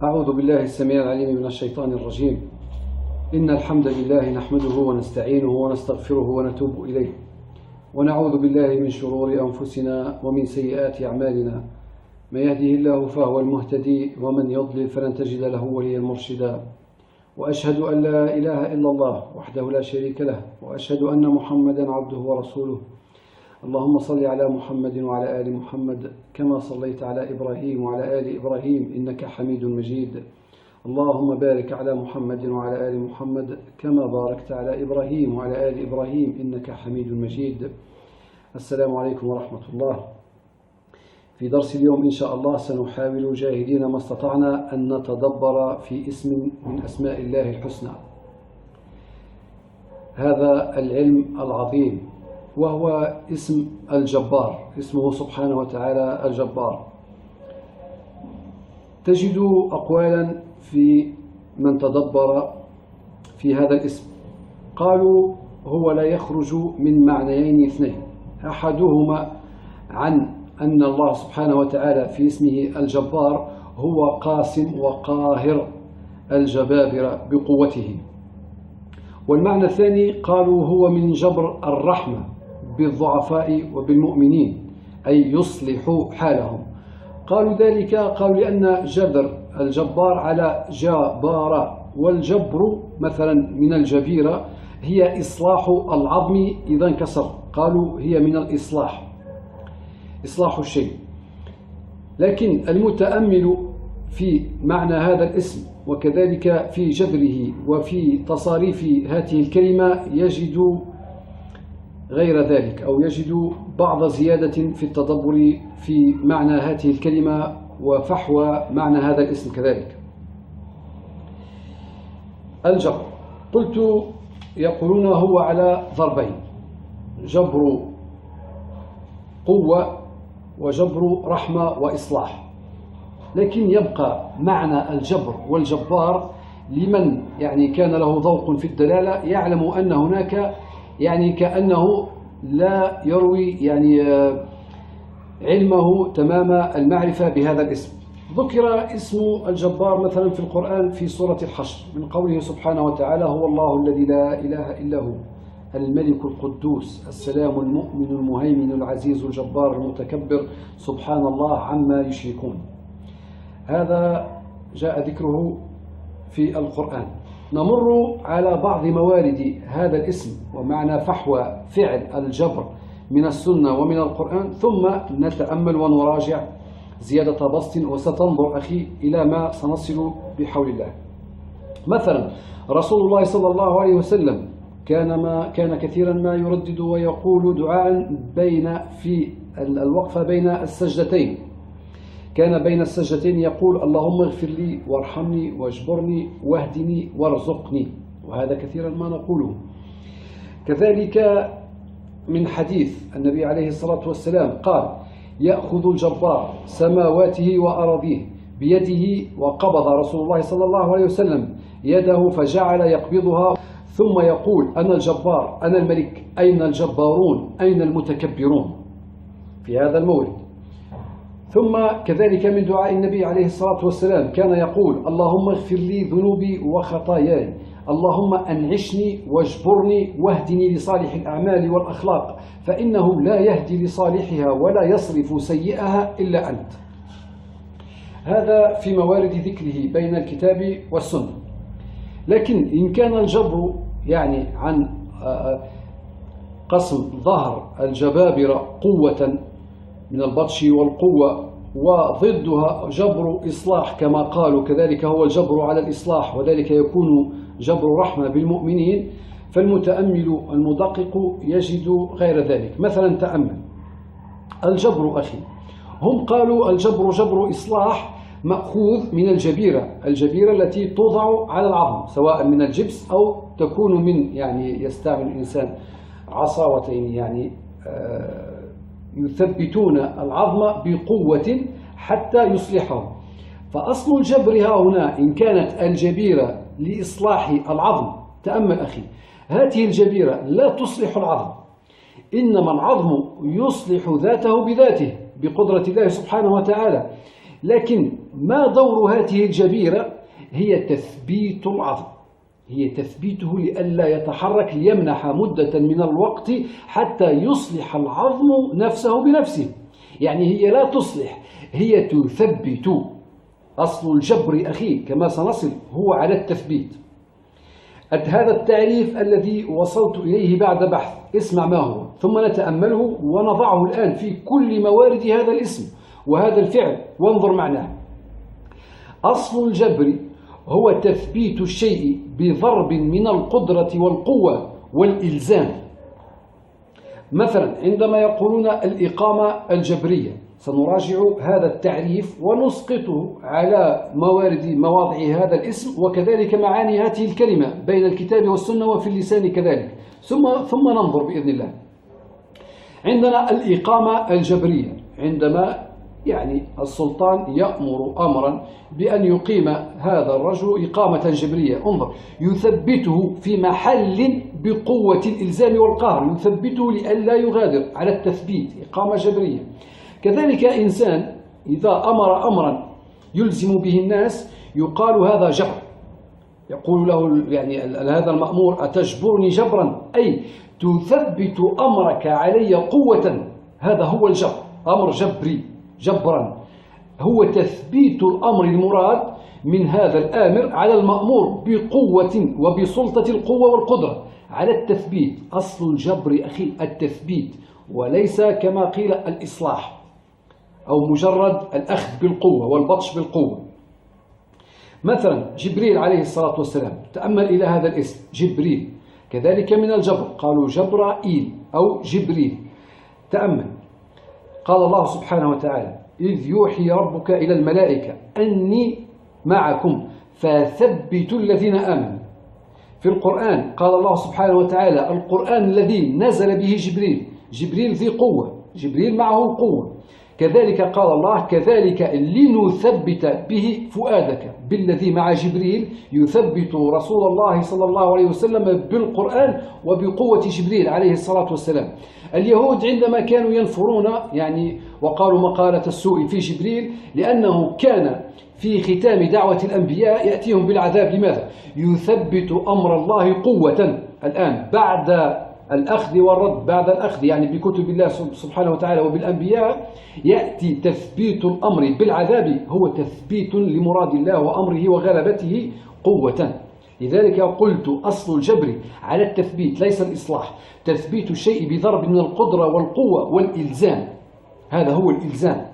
أعوذ بالله السميع العليم من الشيطان الرجيم. إن الحمد لله نحمده ونستعينه ونستغفره ونتوب إليه، ونعوذ بالله من شرور أنفسنا ومن سيئات أعمالنا. من يهده الله فهو المهتدي، ومن يضلل فلن تجد له وليا مرشدا. وأشهد أن لا إله إلا الله وحده لا شريك له، وأشهد أن محمدا عبده ورسوله. اللهم صل على محمد وعلى آل محمد كما صليت على إبراهيم وعلى آل إبراهيم إنك حميد مجيد. اللهم بارك على محمد وعلى آل محمد كما باركت على إبراهيم وعلى آل إبراهيم إنك حميد مجيد. السلام عليكم ورحمة الله. في درس اليوم إن شاء الله سنحاول جاهدين ما استطعنا أن نتدبر في اسم من أسماء الله الحسنى، هذا العلم العظيم، وهو اسم الجبار. اسمه سبحانه وتعالى الجبار. تجد أقوالا في من تدبر في هذا الاسم، قالوا هو لا يخرج من معنيين اثنين. أحدهما عن أن الله سبحانه وتعالى في اسمه الجبار هو قاسم وقاهر الجبابرة بقوته، والمعنى الثاني قالوا هو من جبر الرحمة بالضعفاء وبالمؤمنين، أي يصلح حالهم. قالوا ذلك لأن جبر الجبار على جبار، والجبر مثلا من الجبيرة هي إصلاح العظم إذا انكسر، قالوا هي من الإصلاح، إصلاح الشيء. لكن المتأمل في معنى هذا الاسم وكذلك في جبره وفي تصاريف هذه الكلمة يجد غير ذلك، أو يجد بعض زيادة في التدبر في معنى هذه الكلمة وفحوى معنى هذا الاسم كذلك. الجبر قلت يقولون هو على ضربين: جبر قوة وجبر رحمة وإصلاح. لكن يبقى معنى الجبر والجبار لمن كان له ذوق في الدلالة يعلم أن هناك كأنه لا يروي علمه تمام المعرفة بهذا الاسم. ذكر اسم الجبار مثلا في القرآن في سورة الحشر من قوله سبحانه وتعالى: هو الله الذي لا إله إلا هو الملك القدوس السلام المؤمن المهيمن العزيز الجبار المتكبر سبحان الله عما يشركون. هذا جاء ذكره في القرآن. نمر على بعض موارد هذا الاسم ومعنى فحوى فعل الجبر من السنة ومن القرآن، ثم نتأمل ونراجع زيادة بسط، وستنظر أخي إلى ما سنصل بحول الله. مثلا رسول الله صلى الله عليه وسلم كان كثيرا ما يردد ويقول دعاء في الوقفة بين السجدتين. كان بين السجدتين يقول: اللهم اغفر لي وارحمني واجبرني واهدني وارزقني، وهذا كثيرا ما نقوله. كذلك من حديث النبي عليه الصلاة والسلام قال: يأخذ الجبار سماواته وأراضيه بيده، وقبض رسول الله صلى الله عليه وسلم يده فجعل يقبضها، ثم يقول: أنا الجبار أنا الملك، أين الجبارون أين المتكبرون، في هذا المورد. ثم كذلك من دعاء النبي عليه الصلاة والسلام كان يقول: اللهم اغفر لي ذنوبي وخطاياي، اللهم أنعشني واجبرني واهدني لصالح الأعمال والأخلاق، فإنه لا يهدي لصالحها ولا يصرف سيئها إلا أنت. هذا في موارد ذكره بين الكتاب والسنة. لكن إن كان الجبر عن قسم ظهر الجبابرة قوة من البطش والقوة، وضدها جبر إصلاح كما قالوا، كذلك هو الجبر على الإصلاح، وذلك يكون جبر رحمة بالمؤمنين، فالمتأمل المدقق يجد غير ذلك. مثلا تأمل الجبر أخي، هم قالوا الجبر جبر إصلاح مأخوذ من الجبيرة التي توضع على العظم، سواء من الجبس أو تكون من يستعمل الإنسان عصاوتين يثبتون العظم بقوة حتى يصلحه. فأصل الجبر هنا إن كانت الجبيرة لإصلاح العظم، تأمل أخي، هذه الجبيرة لا تصلح العظم، إنما العظم يصلح ذاته بذاته بقدرة الله سبحانه وتعالى. لكن ما دور هذه الجبيرة؟ هي تثبيت العظم، هي تثبيته لئلا يتحرك، ليمنح مدة من الوقت حتى يصلح العظم نفسه بنفسه. يعني هي لا تصلح، هي تثبت. أصل الجبر أخي كما سنصل هو على التثبيت. هذا التعريف الذي وصلت إليه بعد بحث، اسمع ما هو ثم نتأمله ونضعه الآن في كل موارد هذا الاسم وهذا الفعل وانظر معناه. أصل الجبر هو تثبيت الشيء بضرب من القدرة والقوة والإلزام. مثلا عندما يقولون الإقامة الجبرية، سنراجع هذا التعريف ونسقطه على مواضع هذا الاسم وكذلك معاني هذه الكلمة بين الكتاب والسنة وفي اللسان كذلك، ثم ننظر بإذن الله. عندنا الإقامة الجبرية، عندما يعني السلطان يأمر أمرا بأن يقيم هذا الرجل إقامة جبرية، انظر، يثبته في محل بقوة الإلزام والقهر، يثبته لئلا يغادر، على التثبيت، إقامة جبرية. كذلك إنسان إذا أمر أمرا يلزم به الناس يقال هذا جبر، يقول له يعني هذا المأمور أتجبرني جبرا، أي تثبت أمرك علي قوة، هذا هو الجبر، أمر جبري جبرا، هو تثبيت الأمر المراد من هذا الآمر على المأمور بقوة وبسلطة القوة والقدرة، على التثبيت. أصل الجبر أخي التثبيت، وليس كما قيل الإصلاح أو مجرد الأخذ بالقوة والبطش بالقوة. مثلا جبريل عليه الصلاة والسلام، تأمل إلى هذا الاسم جبريل، كذلك من الجبر قالوا جبرائيل أو جبريل. تأمل، قال الله سبحانه وتعالى إذ يوحي ربك إلى الملائكة أني معكم فثبتوا الذين آمنوا. في القرآن قال الله سبحانه وتعالى القرآن الذي نزل به جبريل، جبريل ذي قوة، جبريل معه قوة. كذلك قال الله كذلك لنثبت به فؤادك، بالذي مع جبريل يثبت رسول الله صلى الله عليه وسلم بالقرآن وبقوة جبريل عليه الصلاة والسلام. اليهود عندما كانوا ينفرون يعني وقالوا مقالة السوء في جبريل لأنه كان في ختام دعوة الأنبياء يأتيهم بالعذاب. لماذا؟ يثبت أمر الله قوة. الآن بعد الأخذ والرد، بعد الأخذ يعني بكتب الله سبحانه وتعالى وبالأنبياء، يأتي تثبيت الأمر بالعذاب، هو تثبيت لمراد الله وأمره وغلبته قوة. لذلك قلت أصل الجبر على التثبيت ليس الإصلاح، تثبيت الشيء بضرب من القدرة والقوة والإلزام، هذا هو الإلزام.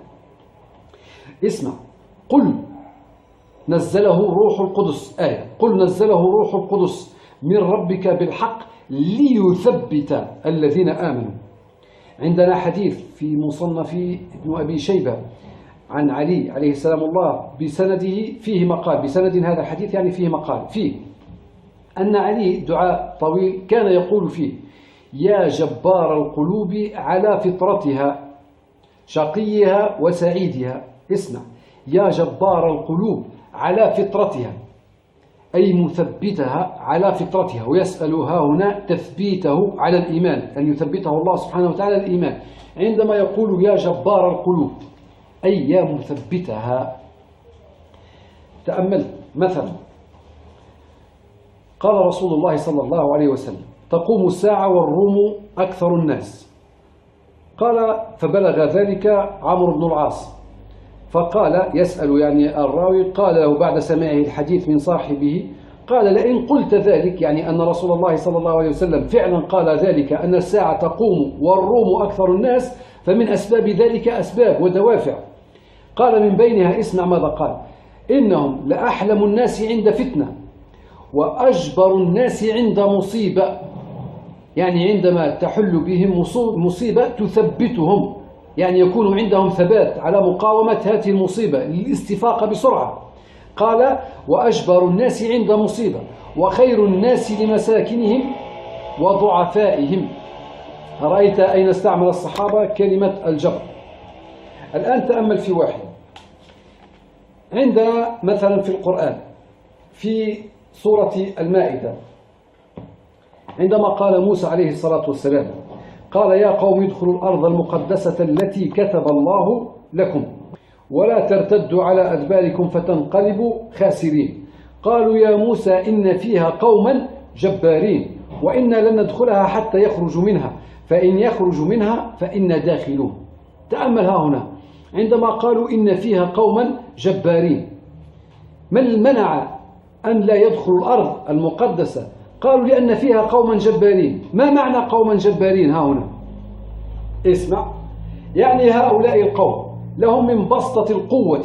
اسمع، قل نزله روح القدس، آية، قل نزله روح القدس من ربك بالحق ليثبت الذين آمنوا. عندنا حديث في مصنف ابن أبي شيبة عن علي عليه السلام الله بسنده فيه مقال، بسند هذا الحديث يعني فيه مقال، فيه أن علي دعاء طويل كان يقول فيه يا جبار القلوب على فطرتها شقيها وسعيدها. اسمع، يا جبار القلوب على فطرتها، أي مثبتها على فطرتها، ويسألها هنا تثبيته على الإيمان، أن يثبته الله سبحانه وتعالى الإيمان. عندما يقول يا جبار القلوب أي يا مثبتها. تأمل مثلا قال رسول الله صلى الله عليه وسلم تقوم الساعة والروم أكثر الناس. قال فبلغ ذلك عمرو بن العاص فقال يسأل يعني الراوي، قال له بعد سماعه الحديث من صاحبه، قال لئن قلت ذلك، يعني أن رسول الله صلى الله عليه وسلم فعلا قال ذلك أن الساعة تقوم والروم أكثر الناس، فمن أسباب ذلك أسباب ودوافع. قال من بينها، اسمع ماذا قال، إنهم لأحلم الناس عند فتنة وأجبر الناس عند مصيبة، يعني عندما تحل بهم مصيبة تثبتهم، يعني يكون عندهم ثبات على مقاومة هذه المصيبة للاستفاق بسرعة. قال وأجبر الناس عند مصيبة وخير الناس لمساكنهم وضعفائهم. رأيت أين استعمل الصحابة كلمة الجبر. الآن تأمل في واحد، عندنا مثلا في القرآن في سورة المائدة عندما قال موسى عليه الصلاة والسلام قال يا قوم ادخلوا الأرض المقدسة التي كتب الله لكم ولا ترتدوا على أدباركم فتنقلبوا خاسرين. قالوا يا موسى إن فيها قوما جبارين وإنا لن ندخلها حتى يخرجوا منها فإن يخرجوا منها فإنا داخلون. تأمل ها هنا عندما قالوا إن فيها قوما جبارين، من منع أن لا يدخلوا الأرض المقدسة؟ قالوا لأن فيها قوما جبارين. ما معنى قوما جبارين ها هنا؟ اسمع، يعني هؤلاء القوم لهم من بسطة القوة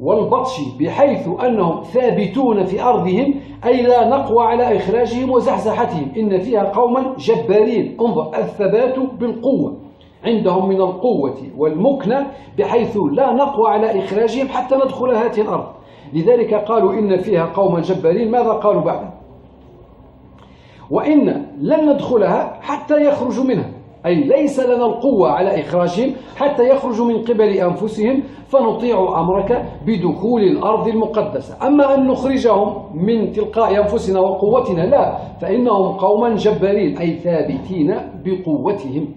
والبطش بحيث أنهم ثابتون في أرضهم، أي لا نقوى على إخراجهم وزحزحتهم. إن فيها قوما جبارين، انظر الثبات بالقوة، عندهم من القوة والمكنة بحيث لا نقوى على إخراجهم حتى ندخل هذه الأرض. لذلك قالوا إن فيها قوما جبارين. ماذا قالوا بعد؟ وإن لن ندخلها حتى يخرجوا منها، أي ليس لنا القوة على إخراجهم حتى يخرجوا من قبل أنفسهم، فنطيع أمرك بدخول الأرض المقدسة. أما أن نخرجهم من تلقاء أنفسنا وقوتنا لا، فإنهم قوما جبارين أي ثابتين بقوتهم.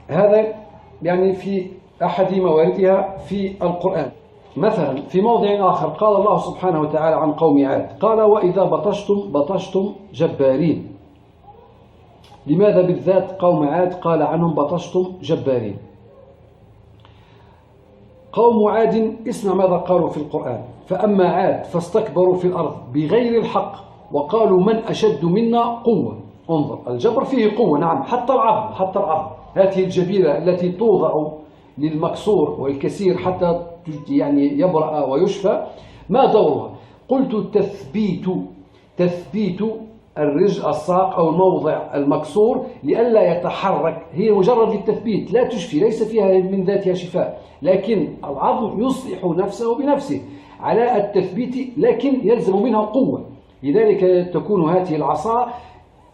هذا يعني في أحد مواردها في القرآن. مثلا في موضع آخر قال الله سبحانه وتعالى عن قوم عاد قال وإذا بطشتم جبارين. لماذا بالذات قوم عاد قال عنهم بطشتم جبارين؟ قوم عاد اسمع ماذا قالوا في القرآن: فأما عاد فاستكبروا في الأرض بغير الحق وقالوا من أشد منا قوة. انظر، الجبر فيه قوة، نعم، حتى العظم هذه الجبيرة التي توضع للمكسور والكسير حتى يعني يبرأ ويشفى، ما دورها؟ قلت تثبيت الرجل الساق أو الموضع المكسور لئلا يتحرك، هي مجرد للتثبيت لا تشفي، ليس فيها من ذاتها شفاء، لكن العظم يصلح نفسه بنفسه على التثبيت، لكن يلزم منها قوة، لذلك تكون هذه العصا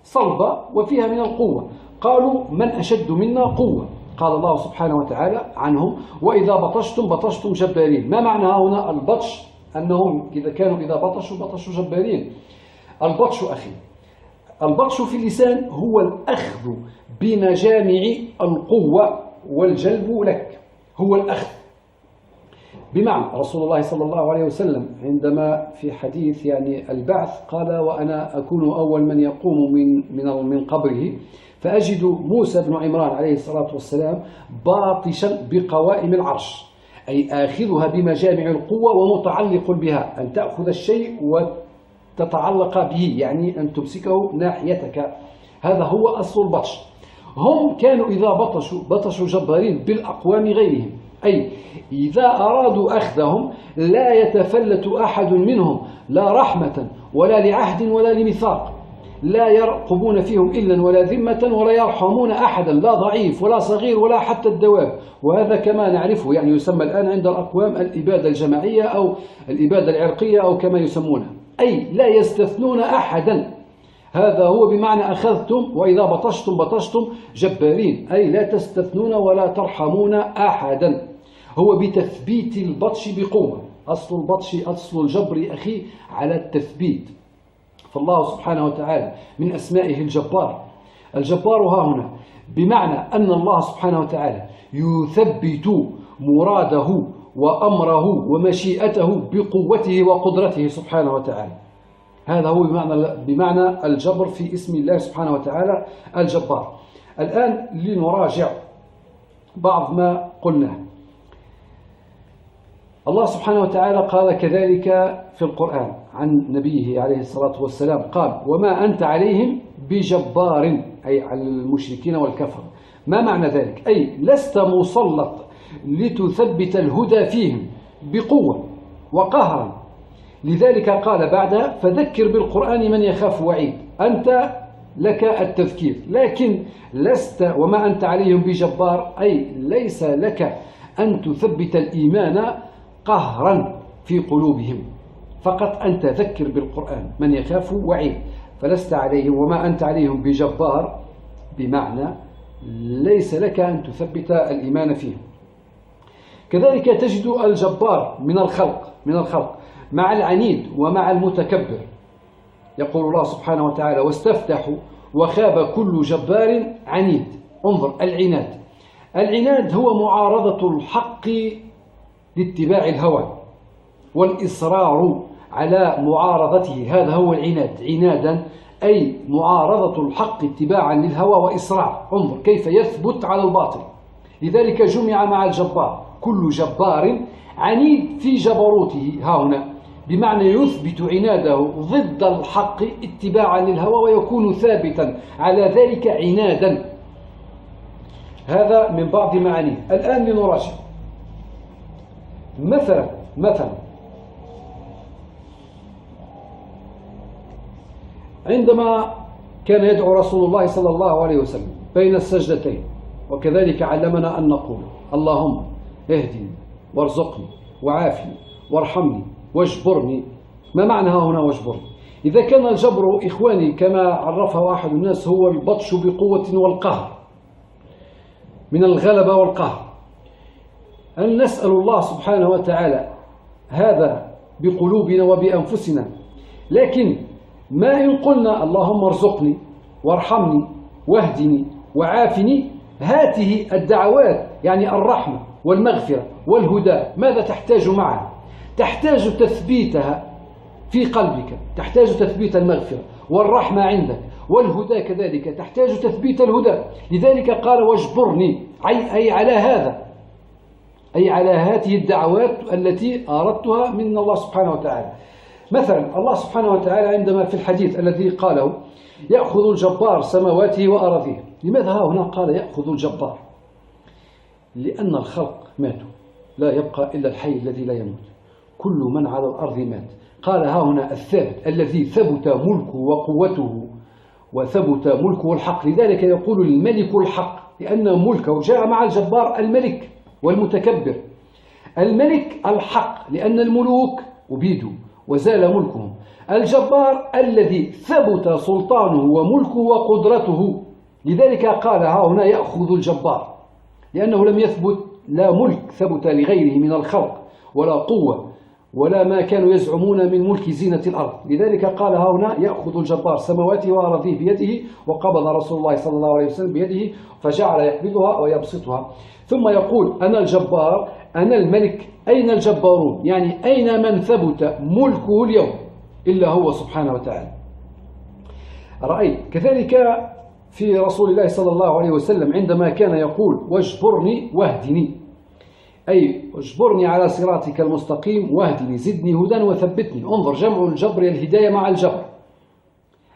صلبة وفيها من القوة. قالوا من أشد منا قوة. قال الله سبحانه وتعالى عنهم وإذا بطشتم جبارين. ما معنى هنا البطش؟ أنهم إذا بطشوا جبارين. البطش أخي، البطش في اللسان هو الأخذ بمجامع القوة والجلب لك، هو الأخذ. بمعنى رسول الله صلى الله عليه وسلم عندما في حديث يعني البعث قال وأنا أكون أول من يقوم من قبره فأجد موسى بن عمران عليه الصلاة والسلام باطشا بقوائم العرش، أي آخذها بمجامع القوة ومتعلق بها، أن تأخذ الشيء وتتعلق به، يعني أن تمسكه ناحيتك. هذا هو أصل البطش. هم كانوا إذا بطشوا جبارين بالأقوام غيرهم، أي إذا أرادوا أخذهم لا يتفلت أحد منهم لا رحمة ولا لعهد ولا لميثاق، لا يرقبون فيهم إلا ولا ذمة ولا يرحمون أحدا، لا ضعيف ولا صغير ولا حتى الدواب. وهذا كما نعرفه يعني يسمى الآن عند الأقوام الإبادة الجماعية أو الإبادة العرقية أو كما يسمونها، أي لا يستثنون أحدا. هذا هو بمعنى أخذتم وإذا بطشتم جبارين، أي لا تستثنون ولا ترحمون أحدا. هو بتثبيت البطش بقوة. أصل البطش أصل الجبر أخي على التثبيت. فالله سبحانه وتعالى من أسمائه الجبار ها هنا بمعنى أن الله سبحانه وتعالى يثبت مراده وأمره ومشيئته بقوته وقدرته سبحانه وتعالى. هذا هو بمعنى الجبر في اسم الله سبحانه وتعالى الجبار. الآن لنراجع بعض ما قلناه. الله سبحانه وتعالى قال كذلك في القرآن عن نبيه عليه الصلاة والسلام قال وما أنت عليهم بجبار، أي على المشركين والكفر. ما معنى ذلك؟ أي لست مسلط لتثبت الهدى فيهم بقوة وقهرا. لذلك قال بعدها فذكر بالقرآن من يخاف وعيد. أنت لك التذكير لكن لست وما أنت عليهم بجبار، أي ليس لك أن تثبت الإيمان قهرا في قلوبهم، فقط أنت ذكر بالقرآن من يخاف وعيد، فلست عليهم وما أنت عليهم بجبار، بمعنى ليس لك أن تثبت الإيمان فيهم. كذلك تجد الجبار من الخلق مع العنيد ومع المتكبر. يقول الله سبحانه وتعالى واستفتحوا وخاب كل جبار عنيد. انظر العناد هو معارضة الحق لاتباع الهوى والإصرار على معارضته، هذا هو العناد، عنادا أي معارضة الحق اتباعا للهوى وإصرار. انظر كيف يثبت على الباطل. لذلك جمع مع الجبار، كل جبار عنيد في جبروته ها هنا، بمعنى يثبت عناده ضد الحق اتباعا للهوى ويكون ثابتا على ذلك عنادا. هذا من بعض معانيه. الآن لنراجع. مثلا عندما كان يدعو رسول الله صلى الله عليه وسلم بين السجدتين، وكذلك علمنا أن نقول اللهم اهدني وارزقني وعافني وارحمني واجبرني. ما معنى هنا واجبرني؟ إذا كان الجبر إخواني كما عرفه أحد الناس هو البطش بقوة والقهر، من الغلبة والقهر، أن نسأل الله سبحانه وتعالى هذا بقلوبنا وبأنفسنا. لكن ما إن قلنا اللهم ارزقني وارحمني واهدني وعافني، هذه الدعوات يعني الرحمة والمغفرة والهدى ماذا تحتاج معها؟ تحتاج تثبيتها في قلبك، تحتاج تثبيت المغفرة والرحمة عندك، والهدى كذلك تحتاج تثبيت الهدى. لذلك قال واجبرني، أي على هذا، أي على هذه الدعوات التي أردتها من الله سبحانه وتعالى. مثلا الله سبحانه وتعالى عندما في الحديث الذي قاله يأخذ الجبار سماواته وأراضيه، لماذا ها هنا قال يأخذ الجبار؟ لأن الخلق ماتوا، لا يبقى إلا الحي الذي لا يموت، كل من على الأرض مات. قال ها هنا الثابت الذي ثبت ملكه وقوته وثبت ملكه الحق، لذلك يقول الملك الحق، لأن ملكه جاء مع الجبار الملك والمتكبر. الملك الحق لأن الملوك أبيدوا وزال ملكهم. الجبار الذي ثبت سلطانه وملكه وقدرته، لذلك قال ها هنا يأخذ الجبار، لأنه لم يثبت لا ملك ثبت لغيره من الخلق ولا قوة ولا ما كانوا يزعمون من ملك زينة الأرض. لذلك قال ها هنا يأخذ الجبار سماواته وأراضيه بيده، وقبض رسول الله صلى الله عليه وسلم بيده فجعل يقبضها ويبسطها، ثم يقول أنا الجبار أنا الملك. أين الجبارون؟ يعني أين من ثبت ملكه اليوم إلا هو سبحانه وتعالى. رأيت كذلك في رسول الله صلى الله عليه وسلم عندما كان يقول واجبرني واهدني، أي اجبرني على صراطك المستقيم واهدني، زدني هدى وثبتني. انظر جمع الجبر الهداية مع الجبر.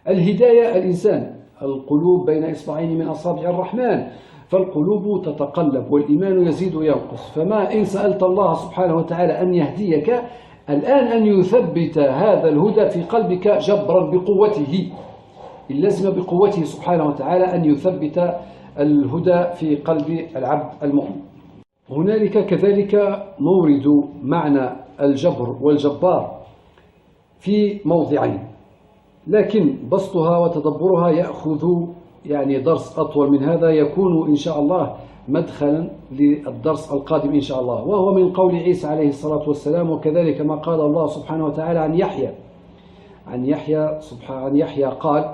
الهداية الإنسان القلوب بين إصبعين من أصابع الرحمن، فالقلوب تتقلب والإيمان يزيد وينقص. فما إن سألت الله سبحانه وتعالى أن يهديك الآن أن يثبت هذا الهدى في قلبك جبرا بقوته، اللازم بقوته سبحانه وتعالى أن يثبت الهدى في قلب العبد المؤمن. هنالك كذلك مورد معنى الجبر والجبار في موضعين، لكن بسطها وتدبرها يأخذ يعني درس أطول من هذا، يكون إن شاء الله مدخلا للدرس القادم إن شاء الله، وهو من قول عيسى عليه الصلاة والسلام، وكذلك ما قال الله سبحانه وتعالى عن يحيى قال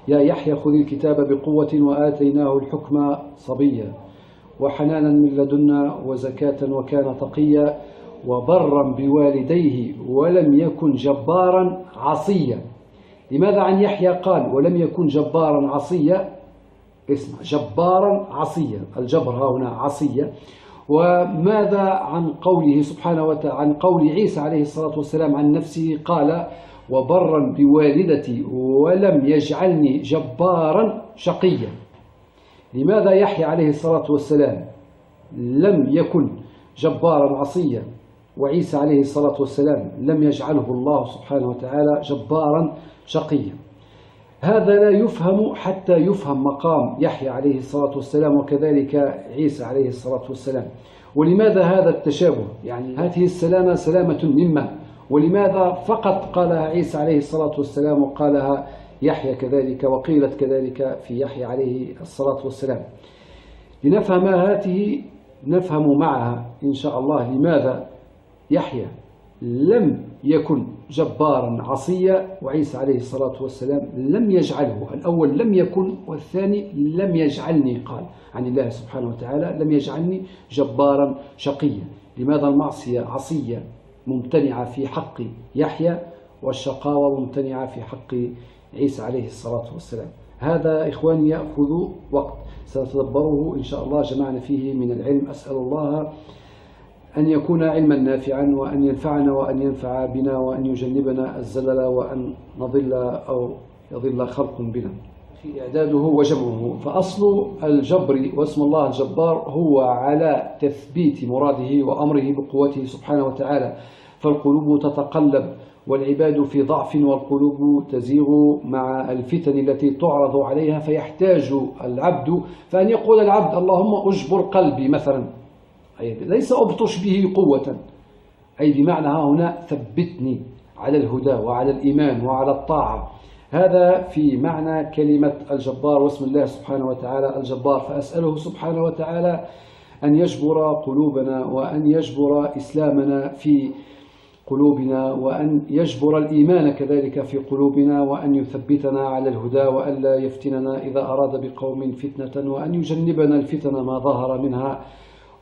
يا يحيى خذ الكتاب بقوة وآتيناه الحكم صبيا وحنانا من لدنا وزكاة وكان تقيا وبرا بوالديه ولم يكن جبارا عصيا. لماذا عن يحيى قال ولم يكن جبارا عصيا؟ اسمع، جبارا عصيا، الجبر ها هنا عصيا. وماذا عن قوله سبحانه وتعالى عن قول عيسى عليه الصلاة والسلام عن نفسه قال وبرا بوالدتي ولم يجعلني جبارا شقيا. لماذا يحيى عليه الصلاة والسلام لم يكن جبارا عصيا وعيسى عليه الصلاة والسلام لم يجعله الله سبحانه وتعالى جبارا شقيا؟ هذا لا يفهم حتى يفهم مقام يحيى عليه الصلاة والسلام وكذلك عيسى عليه الصلاة والسلام. ولماذا هذا التشابه؟ يعني هذه السلامة سلامة مما، ولماذا فقط قالها عيسى عليه الصلاة والسلام وقالها يحيى كذلك وقيلت كذلك في يحيى عليه الصلاة والسلام؟ لنفهم هذه نفهم معها إن شاء الله لماذا يحيى لم يكن جبارا عصيا وعيسى عليه الصلاة والسلام لم يجعله. الأول لم يكن والثاني لم يجعلني، قال عن الله سبحانه وتعالى لم يجعلني جبارا شقيا. لماذا المعصية عصية ممتنعة في حق يحيى والشقاوة ممتنعة في حق عيسى عليه الصلاة والسلام؟ هذا إخواني يأخذ وقت سنتدبره إن شاء الله جمعنا فيه من العلم. أسأل الله أن يكون علما نافعا وأن ينفعنا وأن ينفع بنا وأن يجنبنا الزلل وأن نضل أو يضل خلق بنا. في إعداده وجبره. فأصل الجبر واسم الله الجبار هو على تثبيت مراده وأمره بقوته سبحانه وتعالى، فالقلوب تتقلب والعباد في ضعف والقلوب تزيغ مع الفتن التي تعرض عليها، فيحتاج العبد فأن يقول العبد اللهم أجبر قلبي مثلا، أي ليس أبطش به قوة، أي بمعنى هنا ثبتني على الهدى وعلى الإيمان وعلى الطاعة. هذا في معنى كلمة الجبار واسم الله سبحانه وتعالى الجبار. فأسأله سبحانه وتعالى أن يجبر قلوبنا وأن يجبر إسلامنا في قلوبنا وأن يجبر الإيمان كذلك في قلوبنا وأن يثبتنا على الهدى وأن لا يفتننا إذا أراد بقوم فتنة وأن يجنبنا الفتن ما ظهر منها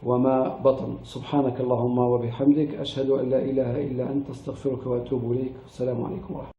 وما بطن. سبحانك اللهم وبحمدك، أشهد أن لا إله إلا أنت، استغفرك وأتوب إليك. السلام عليكم ورحمة الله.